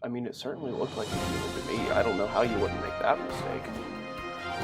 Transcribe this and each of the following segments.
I mean, it certainly looked like a human to me. I don't know how you wouldn't make that mistake.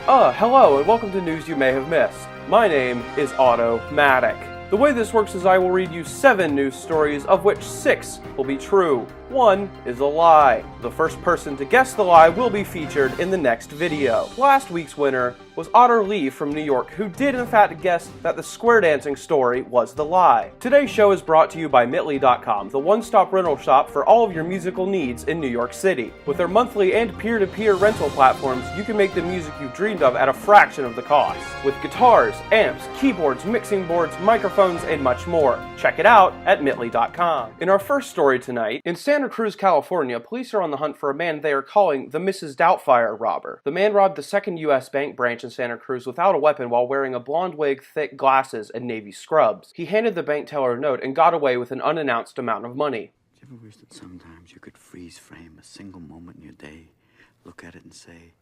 Hello and welcome to News You May Have Missed. My name is Automatic. The way this works is I will read you 7 news stories, of which 6 will be true. 1 is a lie. The first person to guess the lie will be featured in the next video. Last week's winner was Otter Lee from New York, who did in fact guess that the square dancing story was the lie. Today's show is brought to you by Mitly.com, the one-stop rental shop for all of your musical needs in New York City. With their monthly and peer-to-peer rental platforms, you can make the music you've dreamed of at a fraction of the cost. With guitars, amps, keyboards, mixing boards, microphones, and much more. Check it out at Mitly.com. In our first story tonight, in Santa Cruz, California, police are on the hunt for a man they are calling the Mrs. Doubtfire robber. The man robbed the second U.S. bank branch in Santa Cruz without a weapon while wearing a blonde wig, thick glasses, and navy scrubs. He handed the bank teller a note and got away with an unannounced amount of money. Do you ever wish that sometimes you could freeze frame a single moment in your day, look at it and say,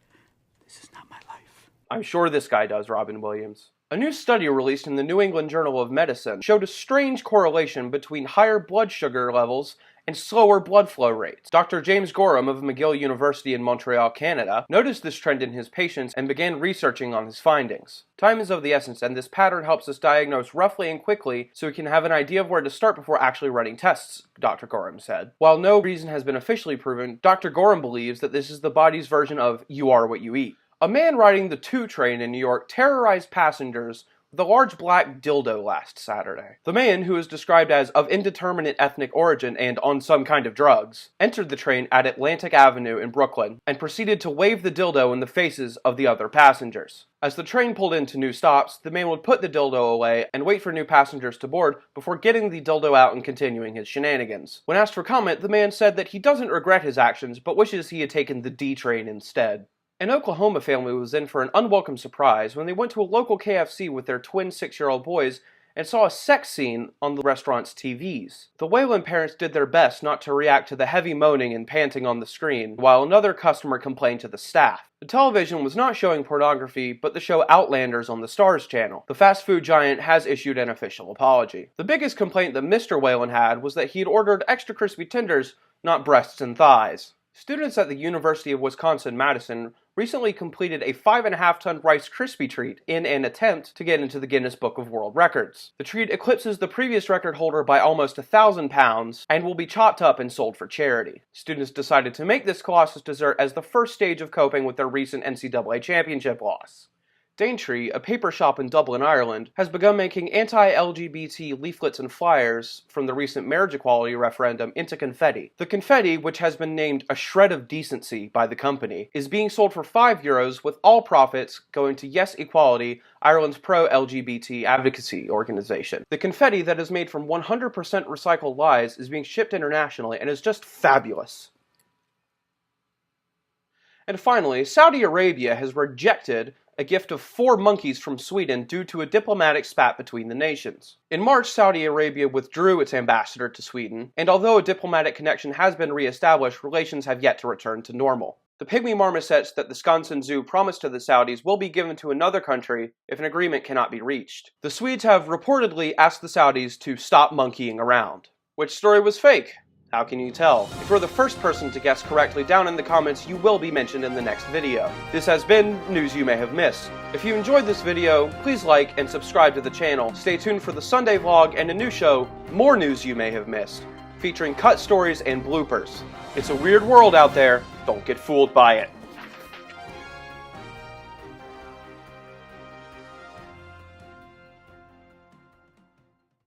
this is not my life? I'm sure this guy does, Robin Williams. A new study released in the New England Journal of Medicine showed a strange correlation between higher blood sugar levels and slower blood flow rates. Dr. James Gorham of McGill University in Montreal, Canada, noticed this trend in his patients and began researching on his findings. Time is of the essence, and this pattern helps us diagnose roughly and quickly so we can have an idea of where to start before actually running tests, Dr. Gorham said. While no reason has been officially proven, Dr. Gorham believes that this is the body's version of you are what you eat. A man riding the 2 train in New York terrorized passengers with a large black dildo last Saturday. The man, who is described as of indeterminate ethnic origin and on some kind of drugs, entered the train at Atlantic Avenue in Brooklyn and proceeded to wave the dildo in the faces of the other passengers. As the train pulled into new stops, the man would put the dildo away and wait for new passengers to board before getting the dildo out and continuing his shenanigans. When asked for comment, the man said that he doesn't regret his actions but wishes he had taken the D train instead. An Oklahoma family was in for an unwelcome surprise when they went to a local KFC with their twin 6-year-old boys and saw a sex scene on the restaurant's TVs. The Whalen parents did their best not to react to the heavy moaning and panting on the screen, while another customer complained to the staff. The television was not showing pornography, but the show Outlanders on the Starz channel. The fast food giant has issued an official apology. The biggest complaint that Mr. Whalen had was that he had ordered extra crispy tenders, not breasts and thighs. Students at the University of Wisconsin-Madison recently completed a 5.5-ton Rice Krispie treat in an attempt to get into the Guinness Book of World Records. The treat eclipses the previous record holder by almost 1,000 pounds and will be chopped up and sold for charity. Students decided to make this colossus dessert as the first stage of coping with their recent NCAA championship loss. Daintree, a paper shop in Dublin, Ireland, has begun making anti-LGBT leaflets and flyers from the recent marriage equality referendum into confetti. The confetti, which has been named a shred of decency by the company, is being sold for €5 with all profits going to Yes Equality, Ireland's pro-LGBT advocacy organization. The confetti that is made from 100% recycled lies is being shipped internationally and is just fabulous. And finally, Saudi Arabia has rejected a gift of 4 monkeys from Sweden due to a diplomatic spat between the nations. In March, Saudi Arabia withdrew its ambassador to Sweden, and although a diplomatic connection has been re-established, relations have yet to return to normal. The pygmy marmosets that the Skansen Zoo promised to the Saudis will be given to another country if an agreement cannot be reached. The Swedes have reportedly asked the Saudis to stop monkeying around. Which story was fake? How can you tell? If you're the first person to guess correctly down in the comments, you will be mentioned in the next video. This has been News You May Have Missed. If you enjoyed this video, please like and subscribe to the channel. Stay tuned for the Sunday vlog and a new show, More News You May Have Missed, featuring cut stories and bloopers. It's a weird world out there, don't get fooled by it.